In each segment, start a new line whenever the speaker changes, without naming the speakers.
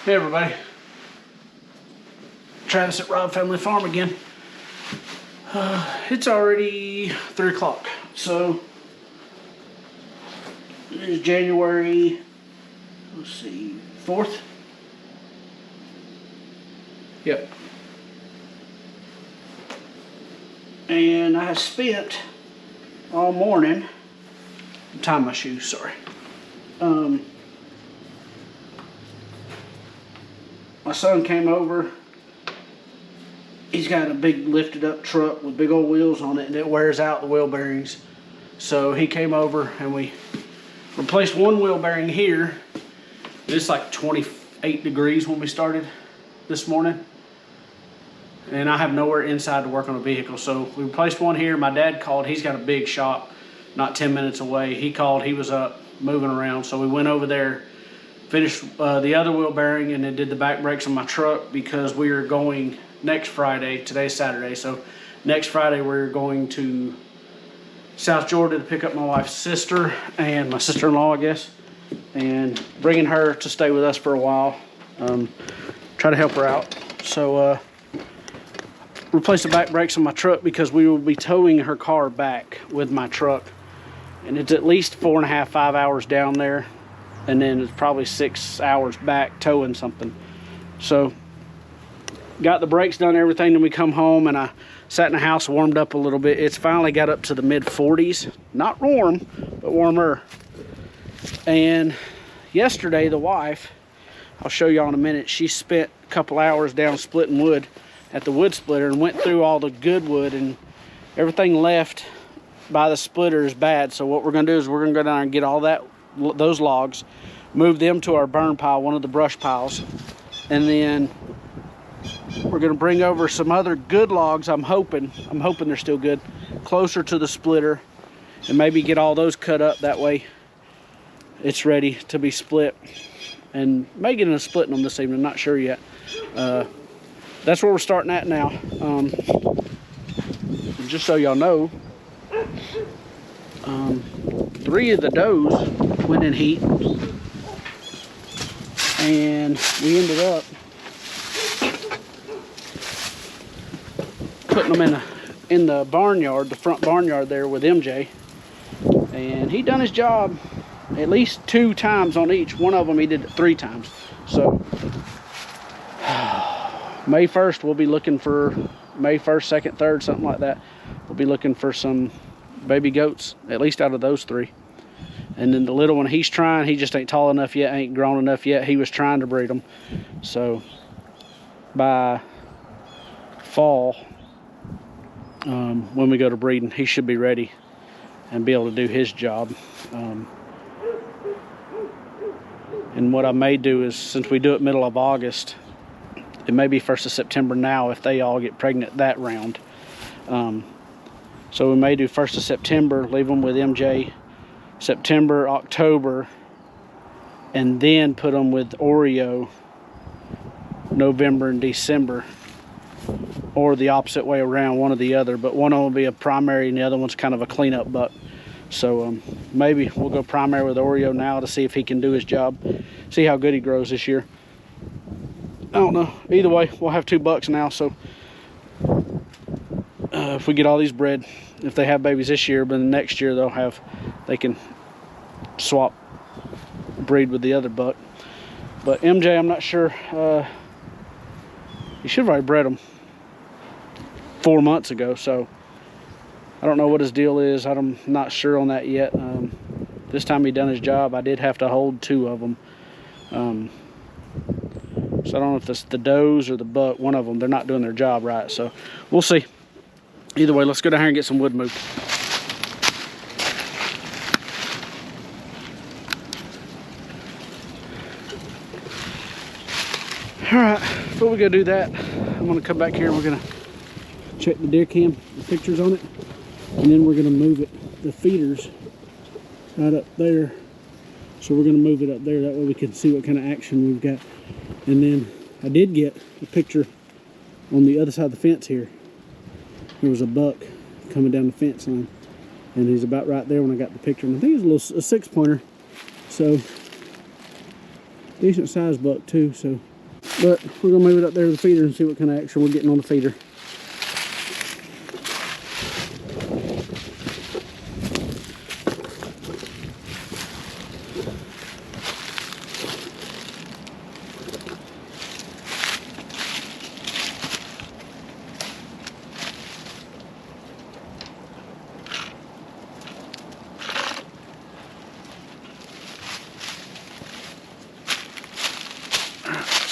Hey everybody, Travis at Rob Family Farm again. It's already 3 o'clock, so it is January, let's see, 4th? Yep. And I spent all morning, tying my shoes, sorry. My son came over. He's got a big lifted up truck with big old wheels on it, and it wears out the wheel bearings. So he came over and we replaced one wheel bearing here. It's like 28 degrees when we started this morning. And I have nowhere inside to work on a vehicle. So we replaced one here. My dad called. He's got a big shop not 10 minutes away. He called. He was up moving around. So we went over there, finished the other wheel bearing, and then did the back brakes on my truck because we are going next Friday. Today's Saturday. So next Friday we're going to South Georgia to pick up my wife's sister and my sister-in-law, I guess, and bringing her to stay with us for a while. Try to help her out. So replace the back brakes on my truck because we will be towing her car back with my truck, and it's at least 4.5 to 5 hours down there, and then it's probably 6 hours back towing something. So got the brakes done, everything, then we come home and I sat in the house, warmed up a little bit. It's finally got up to the mid 40s, not warm, but warmer. And yesterday the wife, I'll show y'all in a minute, she spent a couple hours down splitting wood at the wood splitter and went through all the good wood, and everything left by the splitter is bad. So what we're gonna do is we're gonna go down and get all those logs, move them to our burn pile, one of the brush piles, and then we're gonna bring over some other good logs. I'm hoping they're still good, closer to the splitter, and maybe get all those cut up. That way it's ready to be split, and may get into splitting them this evening, not sure yet. That's where we're starting at now. Just so y'all know, 3 of the does went in heat, and we ended up putting them in the barnyard, the front barnyard there with MJ, and he done his job at least 2 times on each. One of them he did it 3 times. So May 1st we'll be looking for, May 1st, 2nd, 3rd, something like that, we'll be looking for some baby goats, at least out of those 3. And then the little one, he's trying, he just ain't tall enough yet, ain't grown enough yet. He was trying to breed them. So by fall, when we go to breeding, he should be ready and be able to do his job. And what I may do is, since we do it middle of August, it may be 1st of September now if they all get pregnant that round. So we may do 1st of September, leave them with MJ, September, October, and then put them with Oreo November and December, or the opposite way around, one or the other. But one of them will be a primary and the other one's kind of a cleanup buck. So maybe we'll go primary with Oreo now to see if he can do his job, see how good he grows this year. I don't know. Either way, we'll have 2 bucks now. So if we get all these bred, if they have babies this year, but next year they can swap breed with the other buck. But MJ, I'm not sure. He should have already bred them 4 months ago. So I don't know what his deal is. I'm not sure on that yet. This time he done his job. I did have to hold 2 of them. So I don't know if it's the does or the buck, one of them. They're not doing their job right. So we'll see. Either way, let's go down here and get some wood moved. All right, before we go do that, I'm gonna come back here and we're gonna check the deer cam, the pictures on it, and then we're gonna move it, the feeders, right up there. So we're gonna move it up there, that way we can see what kind of action we've got. And then I did get a picture on the other side of the fence here. There was a buck coming down the fence line, and he's about right there when I got the picture. And I think it's a 6-pointer, so decent sized buck too. So But we're gonna move it up there to the feeder and see what kind of action we're getting on the feeder.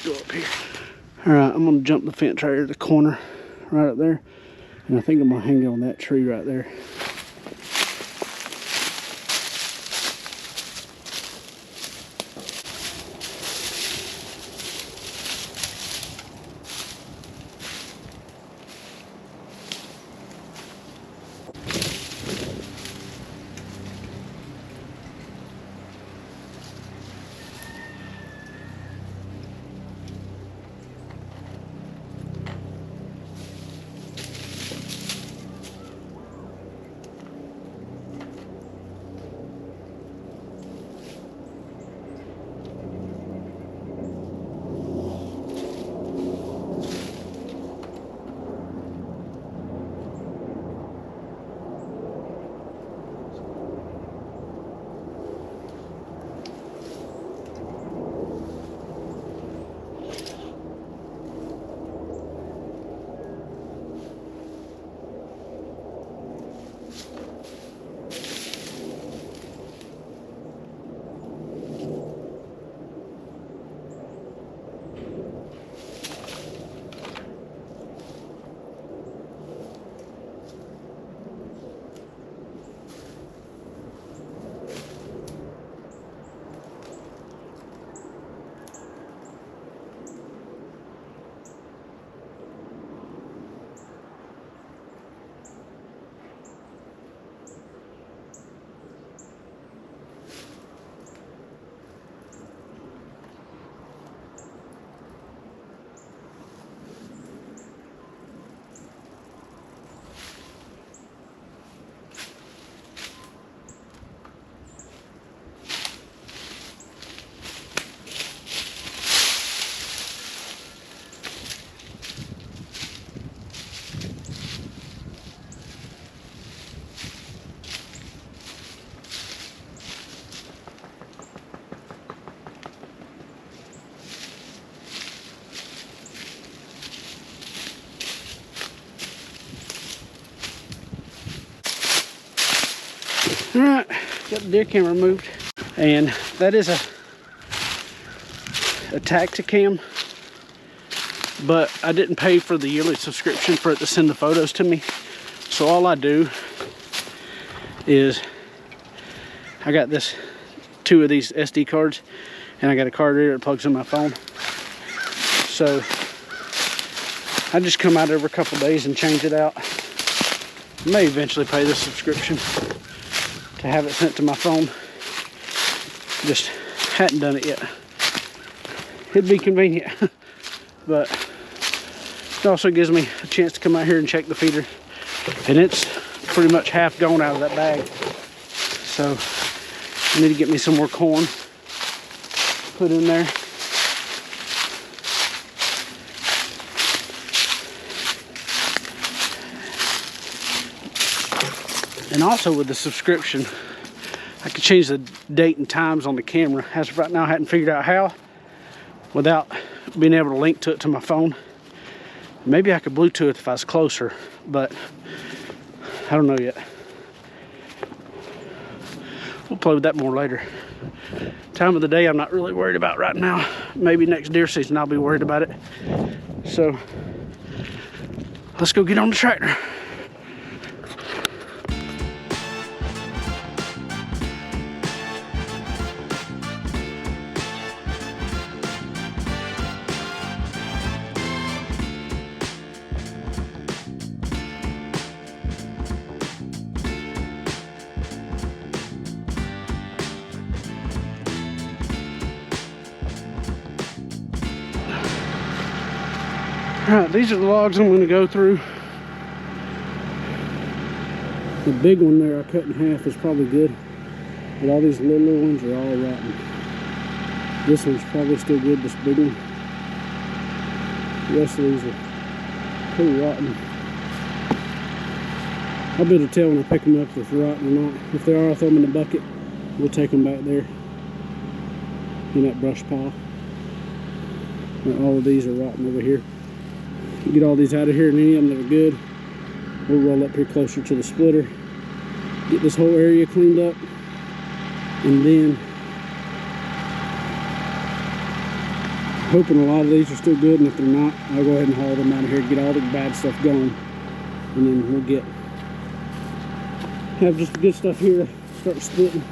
Go up here. All right, I'm gonna jump the fence right here to the corner, right up there, and I think I'm gonna hang it on that tree right there. All right, got the deer camera moved, and that is a Tactacam, but I didn't pay for the yearly subscription for it to send the photos to me. So all I do is I got two of these SD cards, and I got a card reader that plugs in my phone. So I just come out every couple days and change it out. I may eventually pay the subscription to have it sent to my phone. Just hadn't done it yet. It'd be convenient, but it also gives me a chance to come out here and check the feeder, and it's pretty much half gone out of that bag. So I need to get me some more corn put in there. And also with the subscription, I could change the date and times on the camera. As of right now, I hadn't figured out how without being able to link to it to my phone. Maybe I could Bluetooth if I was closer, but I don't know yet. We'll play with that more later. Time of the day I'm not really worried about right now. Maybe next deer season I'll be worried about it. So let's go get on the tractor. All right, these are the logs I'm going to go through. The big one there I cut in half is probably good, but all these little ones are all rotten. This one's probably still good, this big one. The rest of these are pretty rotten. I'll be able to tell when I pick them up if they're rotten or not. If they are, I'll throw them in the bucket. We'll take them back there in that brush pile. And all of these are rotten over here. Get all these out of here, and any of them that are good, we'll roll up here closer to the splitter, get this whole area cleaned up, and then hoping a lot of these are still good, and if they're not, I'll go ahead and haul them out of here, get all the bad stuff gone, and then we'll have just the good stuff here to start splitting.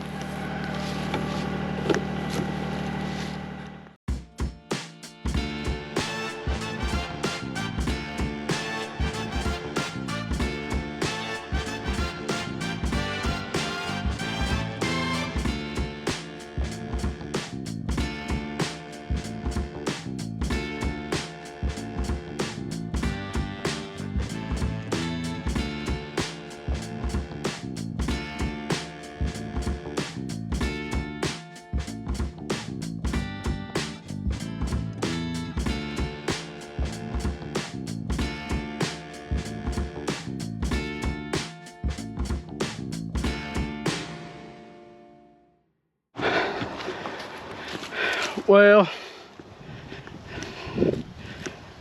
Well,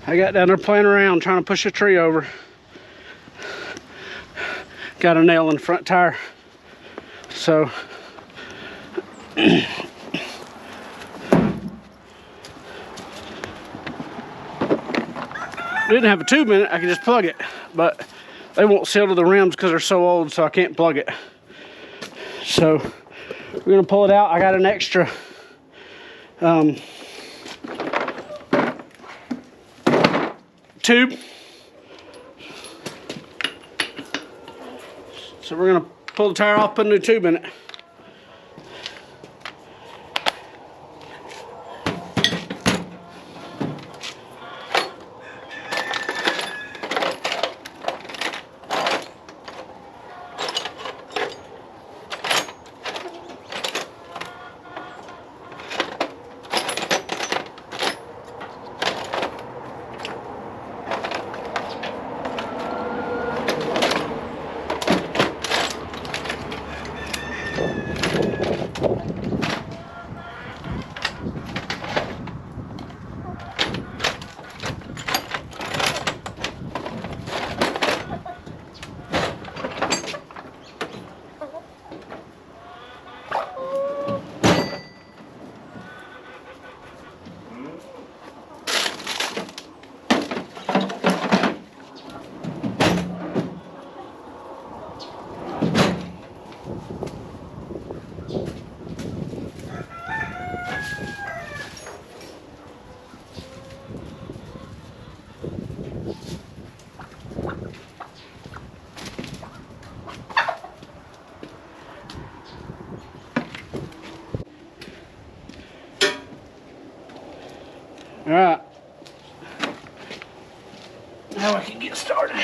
I got down there playing around trying to push a tree over. Got a nail in the front tire. So didn't have a tube in it, I could just plug it, but they won't seal to the rims because they're so old, so I can't plug it. So we're gonna pull it out. I got an extra tube. So we're gonna pull the tire off, put a new tube in it. All right, now I can get started.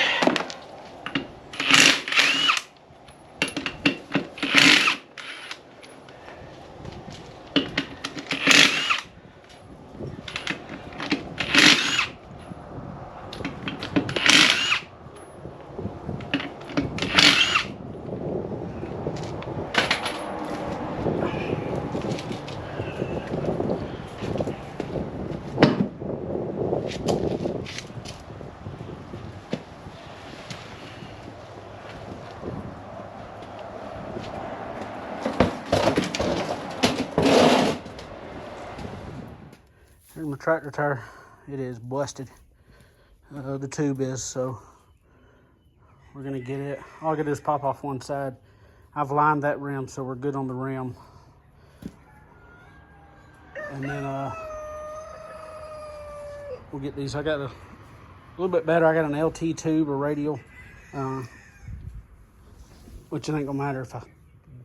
Here's my tractor tire. It is busted. The tube is, so we're gonna get it. All I gotta do is pop off one side. I've lined that rim, so we're good on the rim. And then we'll get these. I got a little bit better. I got an LT tube or radial, which it ain't gonna matter if I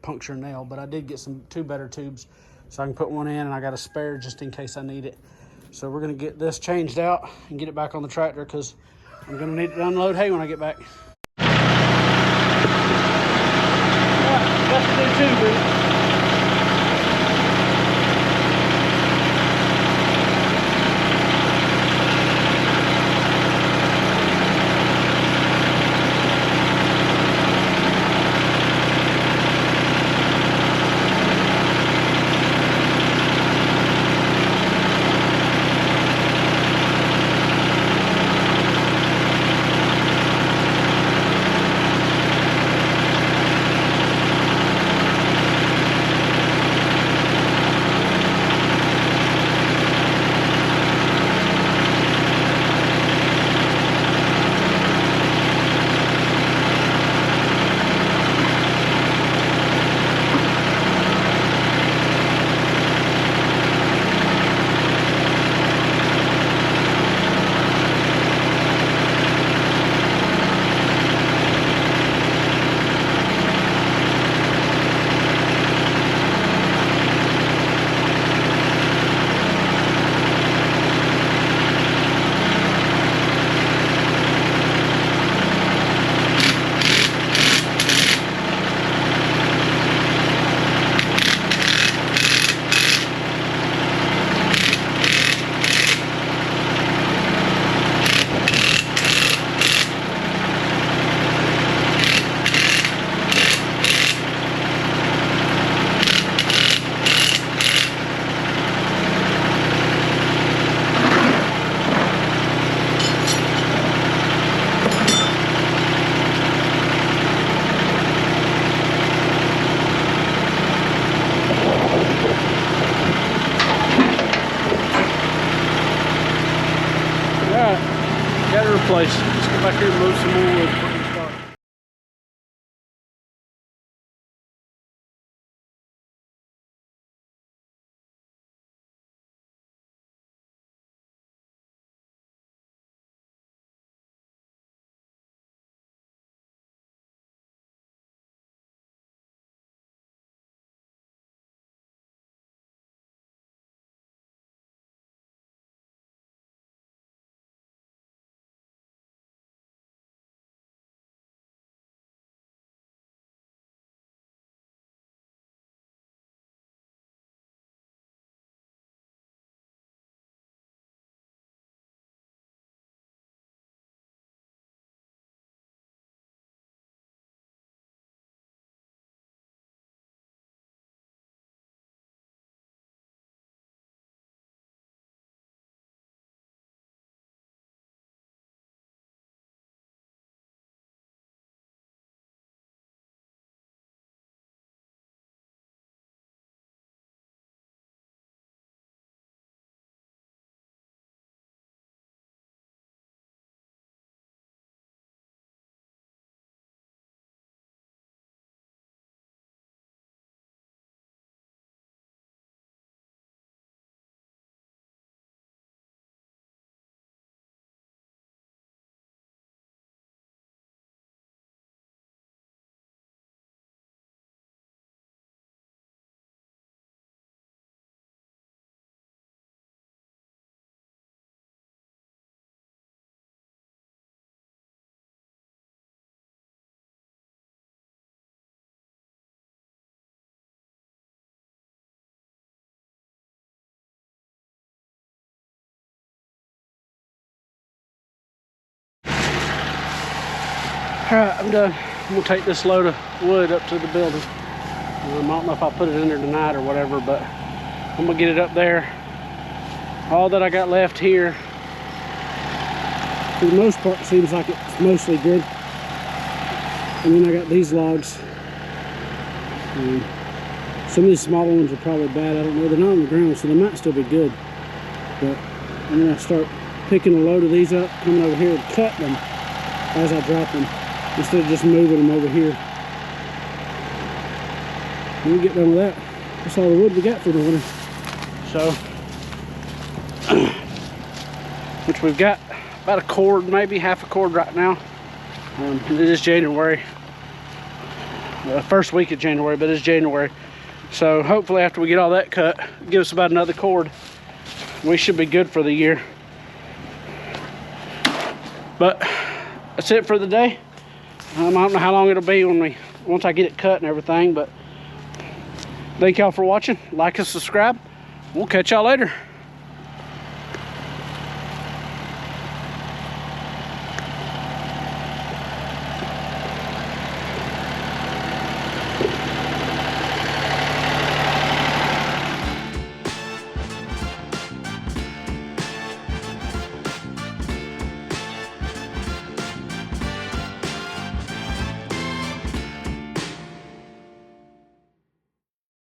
puncture a nail, but I did get two better tubes, so I can put one in, and I got a spare just in case I need it. So we're gonna get this changed out and get it back on the tractor because I'm gonna need to unload hay when I get back. All right, that's the new tube. place. Let's go back here and move some more wood before we start. Alright, I'm done. I'm gonna take this load of wood up to the building. I don't know if I'll put it in there tonight or whatever, but I'm gonna get it up there. All that I got left here, for the most part, seems like it's mostly good. And then I got these logs. Some of these smaller ones are probably bad. I don't know. They're not on the ground, so they might still be good. But I'm gonna start picking a load of these up, coming over here and cut them as I drop them, instead of just moving them over here. When we get done with that, that's all the wood we got for the winter. So, which we've got about a cord, maybe half a cord right now. It is January, first week of January, but it's January. So hopefully after we get all that cut, give us about another cord. We should be good for the year. But that's it for the day. I don't know how long it'll be once I get it cut and everything, but thank y'all for watching. Like and subscribe. We'll catch y'all later.